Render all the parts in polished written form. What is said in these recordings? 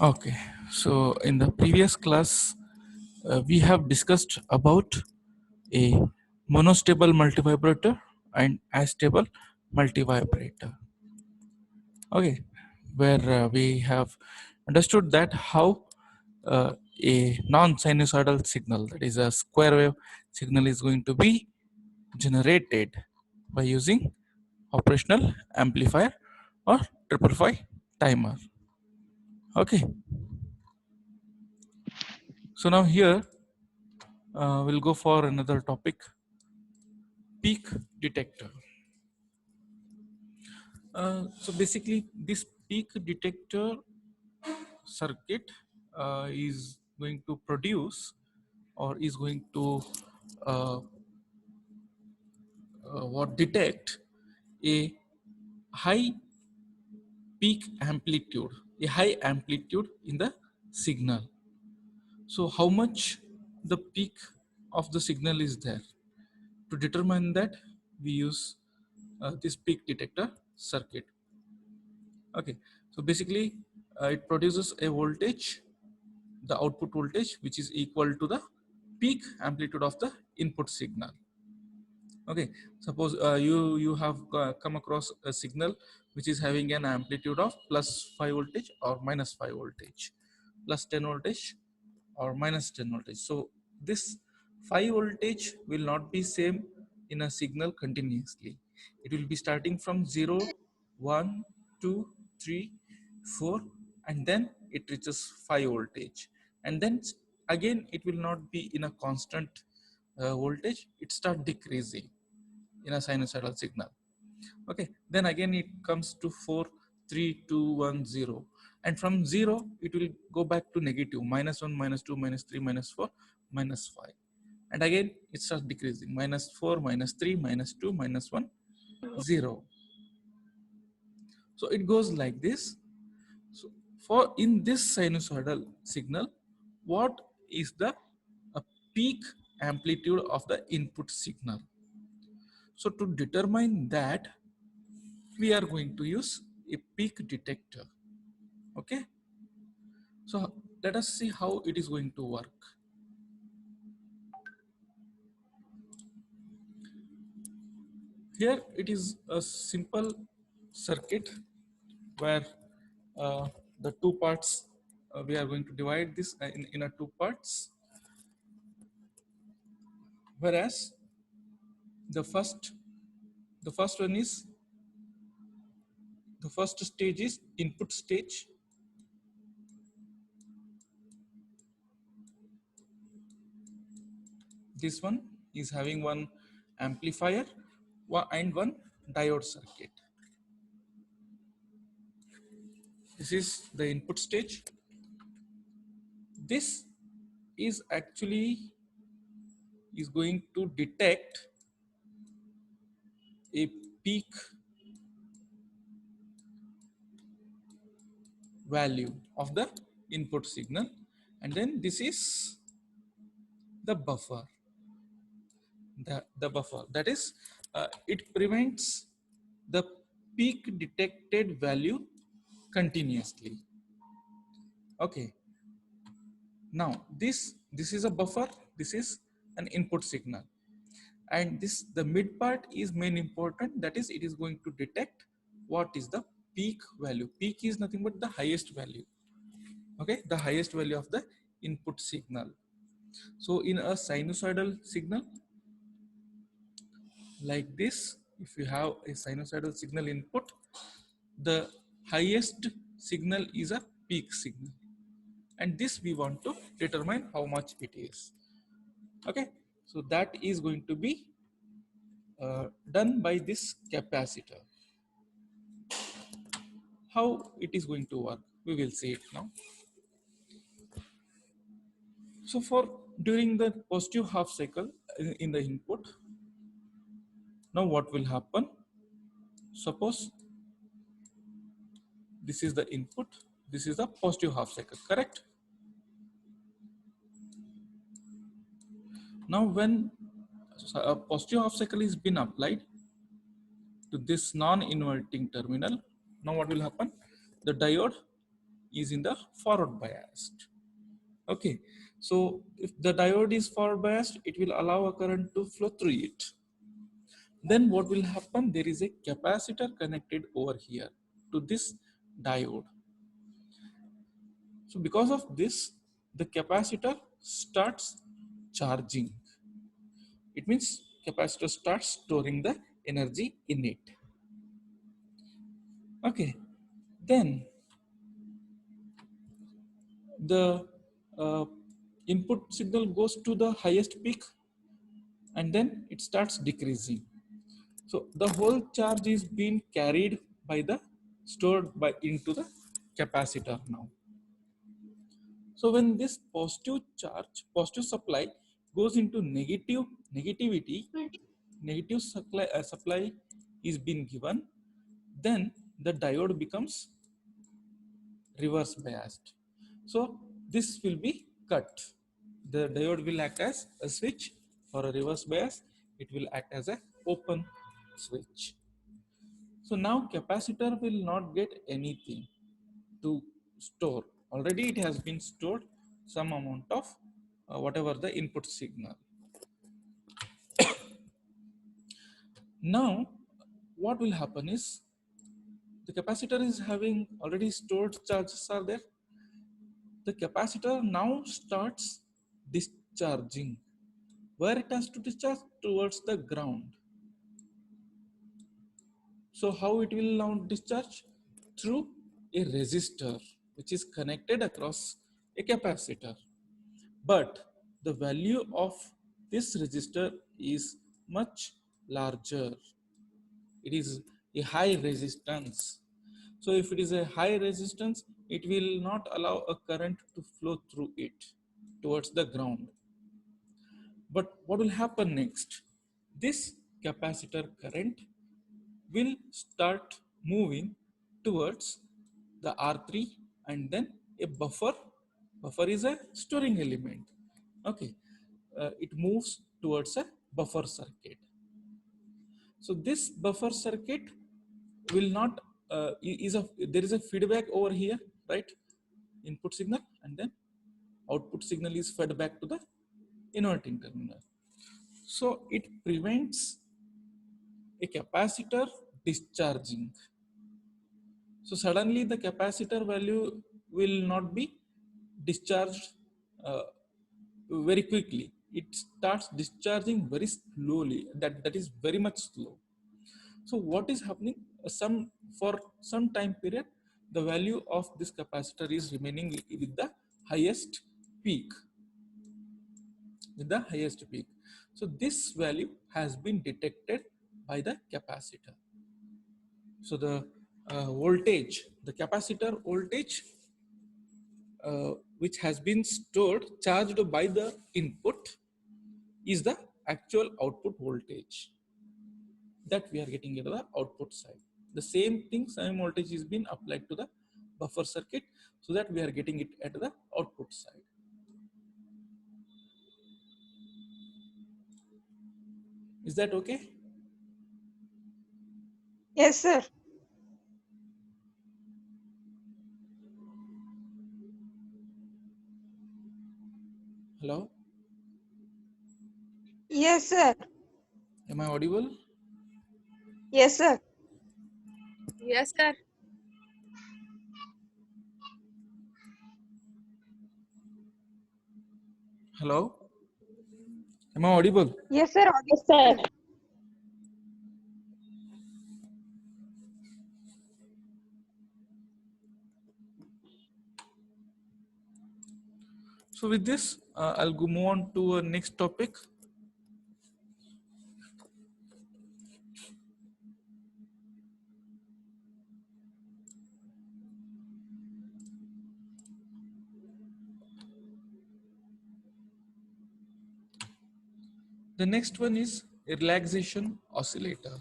Okay, so in the previous class, we have discussed about a monostable multivibrator and astable multivibrator. Okay, where we have understood that how a non-sinusoidal signal, that is a square wave signal, is going to be generated by using operational amplifier or triple five timer. Okay, so now here we'll go for another topic, peak detector. So basically, this peak detector circuit is going to produce or is going to uh, what detect a high peak amplitude, a high amplitude in the signal. So how much the peak of the signal is there? To determine that, we use this peak detector circuit. Okay, so basically it produces a voltage, the output voltage, which is equal to the peak amplitude of the input signal. Okay, suppose you have come across a signal which is having an amplitude of plus 5 voltage or minus 5 voltage, plus 10 voltage or minus 10 voltage. So this 5 voltage will not be same in a signal continuously. It will be starting from 0, 1, 2, 3, 4, and then it reaches 5 voltage, and then again it will not be in a constant voltage. It start decreasing in a sinusoidal signal. Okay, then again it comes to 4, 3, 2, 1, 0, and from 0 it will go back to negative, minus 1, minus 2, minus 3, minus 4, minus 5, and again it starts decreasing, minus 4, minus 3, minus 2, minus 1, 0. So it goes like this. So for in this sinusoidal signal, what is the peak amplitude of the input signal? So to determine that, we are going to use a peak detector. Okay, so let us see how it is going to work. Here it is a simple circuit where the two parts, we are going to divide this in a two parts, whereas the first the first one is the first stage is input stage. This one is having one amplifier and one diode circuit. This is the input stage. This is actually is going to detect a peak value of the input signal, and then this is the buffer. The buffer, that is, it prevents the peak detected value continuously. Okay, now this is a buffer, this is an input signal, and this the mid part is main important, that is it is going to detect what is the peak value. Peak is nothing but the highest value. Okay, the highest value of the input signal. So in a sinusoidal signal like this, if you have a sinusoidal signal input, the highest signal is a peak signal, and this we want to determine how much it is. Okay, so that is going to be done by this capacitor. How it is going to work, we will see it now. So for during the positive half cycle in the input, now what will happen? Suppose this is the input, this is the positive half cycle, correct? Now when a positive half cycle is been applied to this non-inverting terminal, Now what will happen? The diode is in the forward biased. Okay, so if the diode is forward biased, it will allow a current to flow through it. Then what will happen? There is a capacitor connected over here to this diode. So because of this, the capacitor starts charging. It means capacitor starts storing the energy in it. Okay, then the uh, input signal goes to the highest peak and then it starts decreasing. So the whole charge is being carried by the stored by into the capacitor now. So when this positive charge, positive supply goes into negativity, negative supply is being given, then the diode becomes reverse biased. So this will be cut. The diode will act as a switch. For a reverse bias, it will act as a open switch. So now capacitor will not get anything to store. Already it has been stored some amount of whatever the input signal. Now what will happen is the capacitor is having already stored charges are there. The capacitor now starts discharging. Where it has to discharge? Towards the ground. So how it will now discharge? Through a resistor which is connected across a capacitor. But the value of this resistor is much larger. It is a high resistance. So if it is a high resistance, it will not allow a current to flow through it towards the ground. But what will happen next? This capacitor current will start moving towards the R3 and then a buffer. Buffer is a storing element. Okay, it moves towards a buffer circuit. So this buffer circuit will not there is a feedback over here, right? Input signal and then output signal is fed back to the inverting terminal. So it prevents a capacitor discharging. So suddenly the capacitor value will not be discharged uh, very quickly. It starts discharging very slowly. That is very much slow. So what is happening? For some time period, the value of this capacitor is remaining with the highest peak. With the highest peak. So this value has been detected by the capacitor. So the voltage, the capacitor voltage, which has been stored, charged by the input, is the actual output voltage that we are getting at the output side. The same thing, same voltage is being applied to the buffer circuit so that we are getting it at the output side. Is that okay? Yes, sir. Hello? Yes, sir. Am I audible? Yes, sir. Yes, sir. Hello? Am I audible? Yes, sir. Yes, sir. So with this, I'll go move on to a next topic. The next one is a relaxation oscillator.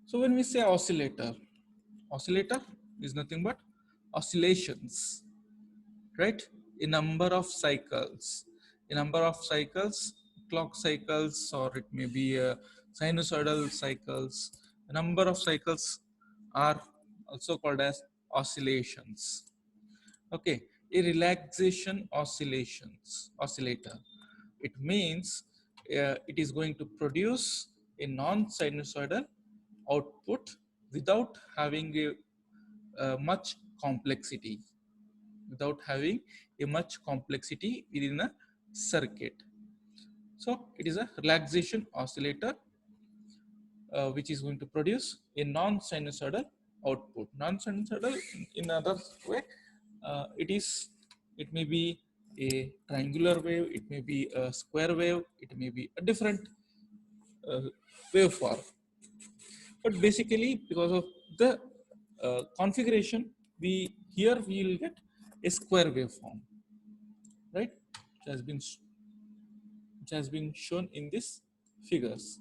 So when we say oscillator is nothing but oscillations, right? A number of cycles, clock cycles, or it may be sinusoidal cycles, The number of cycles are also called as oscillations. Okay, a relaxation oscillator. It means it is going to produce a non-sinusoidal output without having much complexity, within a circuit. So it is a relaxation oscillator which is going to produce a non-sinusoidal output. Non-sinusoidal, in other way, it may be a triangular wave, it may be a square wave, it may be a different uh, waveform. But basically, because of the configuration, we will get a square waveform, right? Which has been shown in these figures.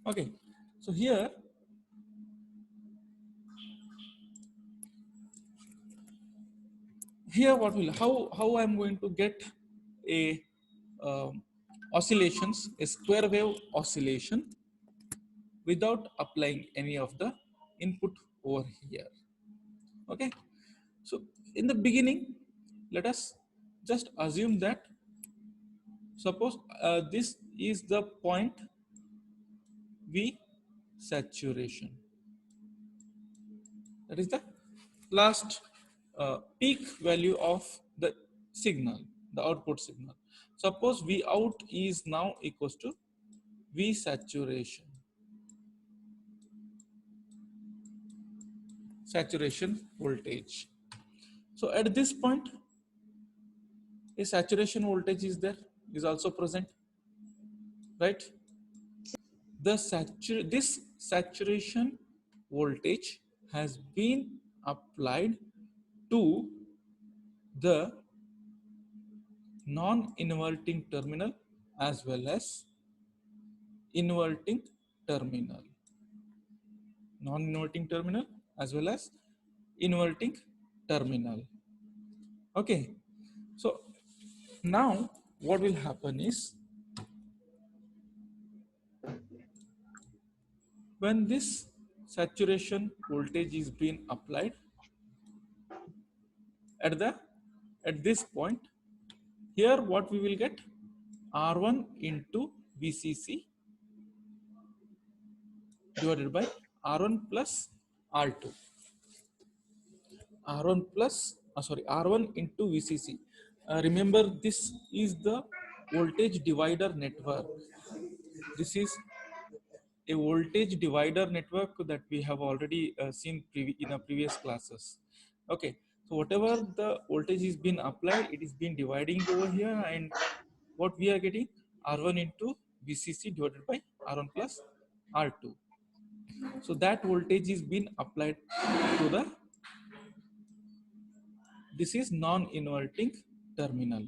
Okay, so here what will how I'm going to get a oscillations, a square wave oscillation without applying any of the input over here. Okay, so in the beginning, let us just assume that suppose this is the point V saturation. That is the last peak value of the signal, the output signal. Suppose V out is now equals to V saturation voltage. So at this point, a saturation voltage is also present, right? This saturation voltage has been applied to the non-inverting terminal as well as inverting terminal. Non-inverting terminal as well as inverting terminal. Okay, so now what will happen is, when this saturation voltage is being applied at this point, here what we will get, R1 into VCC divided by R1 plus R2. R1 into VCC. Remember, this is the voltage divider network. This is a voltage divider network that we have already seen in our previous classes. Okay, so whatever the voltage is being applied, it is being dividing over here, and what we are getting, R1 into VCC divided by R1 plus R2. So that voltage is being applied to this is non-inverting terminal.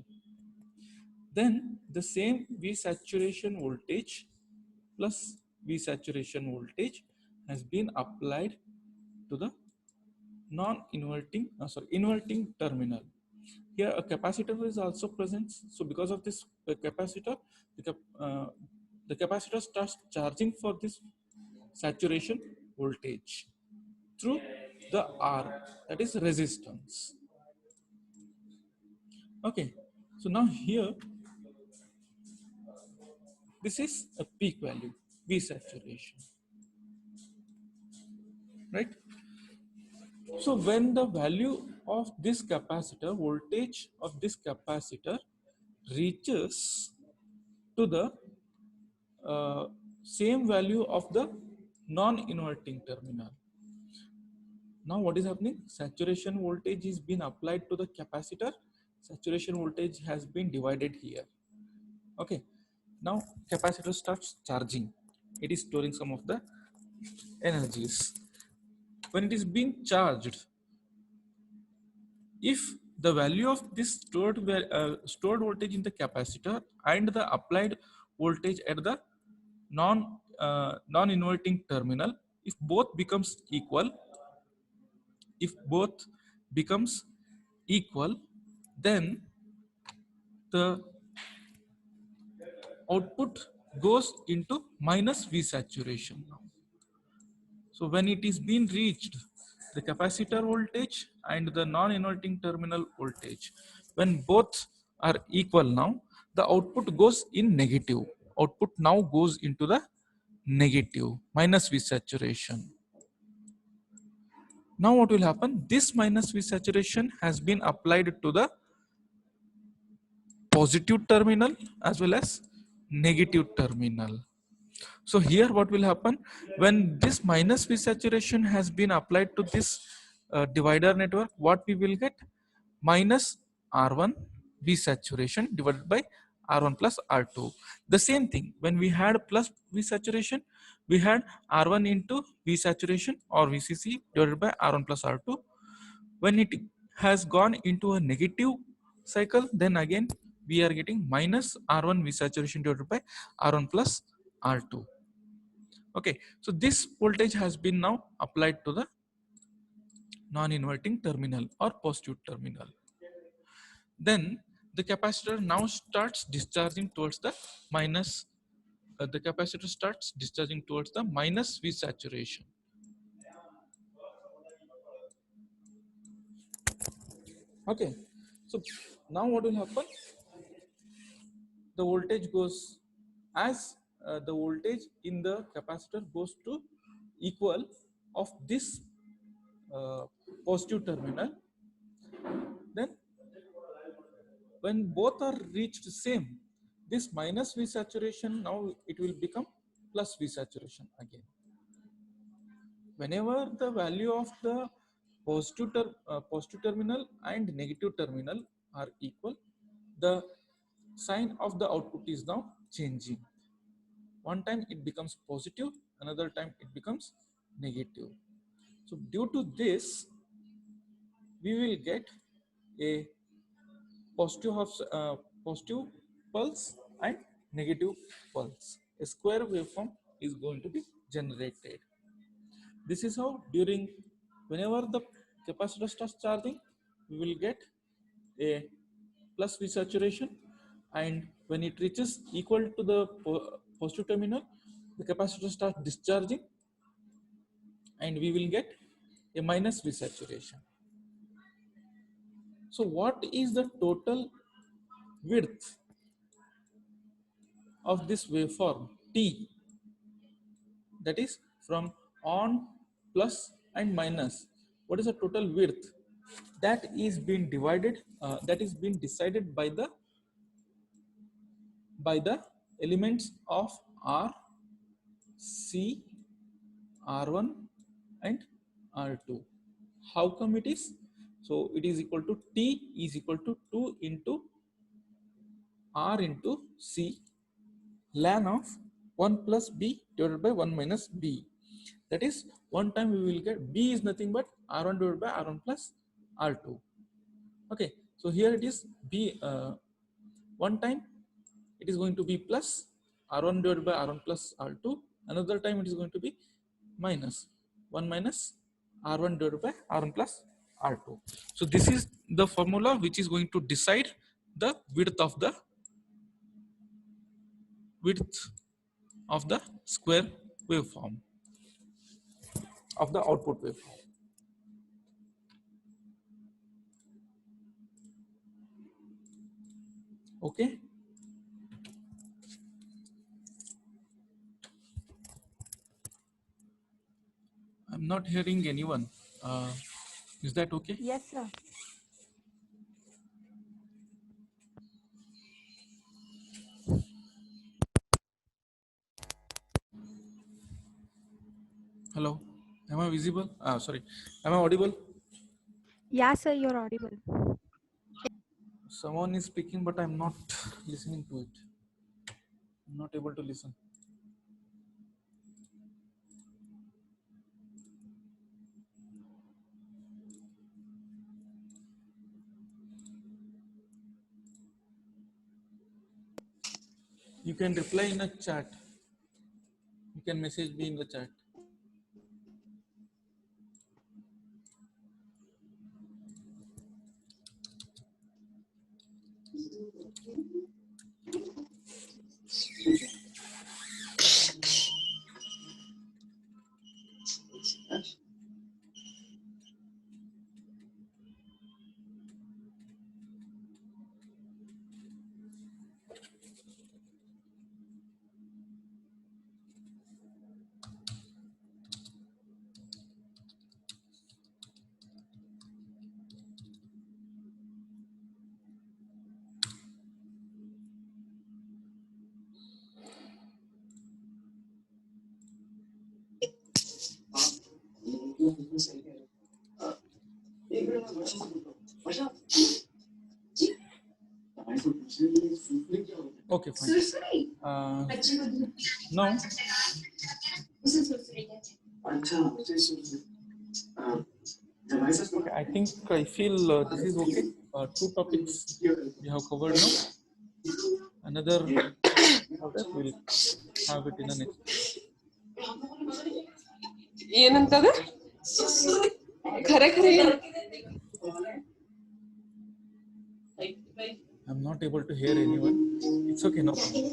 Then the same V saturation voltage plus V saturation voltage has been applied to the inverting terminal. Here a capacitor is also present. So because of this capacitor, the capacitor starts charging for this saturation voltage through the R, that is resistance. Okay, so now here this is a peak value, V saturation, right? So when the value of this capacitor, voltage of this capacitor reaches to the same value of the non-inverting terminal. Now what is happening? Saturation voltage is being applied to the capacitor. Saturation voltage has been divided here. Okay. Now capacitor starts charging. It is storing some of the energies. When it is being charged, if the value of this stored voltage in the capacitor and the applied voltage at the non-inverting terminal, if both becomes equal, then the output goes into minus V saturation now. So when it is being reached, the capacitor voltage and the non-inverting terminal voltage, when both are equal now, the output goes in negative. Output now goes into the negative, minus V saturation. Now what will happen? This minus V saturation has been applied to the positive terminal as well as negative terminal. So here what will happen when this minus V saturation has been applied to this divider network, what we will get? Minus R1 V saturation divided by R1 plus R2. The same thing, when we had plus V saturation, we had R1 into V saturation or VCC divided by R1 plus R2. When it has gone into a negative cycle, then again we are getting minus R1 V saturation divided by R1 plus R2. Okay, so this voltage has been now applied to the non-inverting terminal or positive terminal. Then the capacitor now starts discharging towards the minus, the capacitor starts discharging towards the minus V saturation. Okay, so now what will happen? The voltage goes as the voltage in the capacitor goes to equal of this positive terminal. Then when both are reached same, this minus V saturation now it will become plus V saturation again. Whenever the value of the positive terminal and negative terminal are equal, the sign of the output is now changing. One time it becomes positive, another time it becomes negative. So due to this, we will get a positive pulse and negative pulse. A square waveform is going to be generated. This is how during whenever the capacitor starts charging, we will get a plus V saturation, and when it reaches equal to the positive terminal, the capacitor starts discharging and we will get a minus V saturation. So what is the total width of this waveform T, that is from on, plus and minus? What is the total width? That is being divided, that is being decided by the elements of R, C, R1 and R2. How come it is? So it is equal to T is equal to 2 into R into C ln of 1 plus B divided by 1 minus B. That is, one time we will get B is nothing but R1 divided by R1 plus R2. Okay, so here it is B, one time it is going to be plus R1 divided by R1 plus R2. Another time it is going to be minus 1 minus R1 divided by R1 plus R2. So this is the formula which is going to decide the width of the square waveform of the output waveform. Okay. I'm not hearing anyone. Is that okay? Yes, sir. Hello. Am I visible? Sorry. Am I audible? Yeah, sir, you're audible. Someone is speaking, but I'm not listening to it. I'm not able to listen. You can reply in a chat. You can message me in the chat. Okay, fine. Now, okay, I think I feel this is okay. Two topics we have covered now. Another that we'll have it in the next. ಏನಂತದ Khare Khare I'm not able to hear anyone. It's okay, no problem.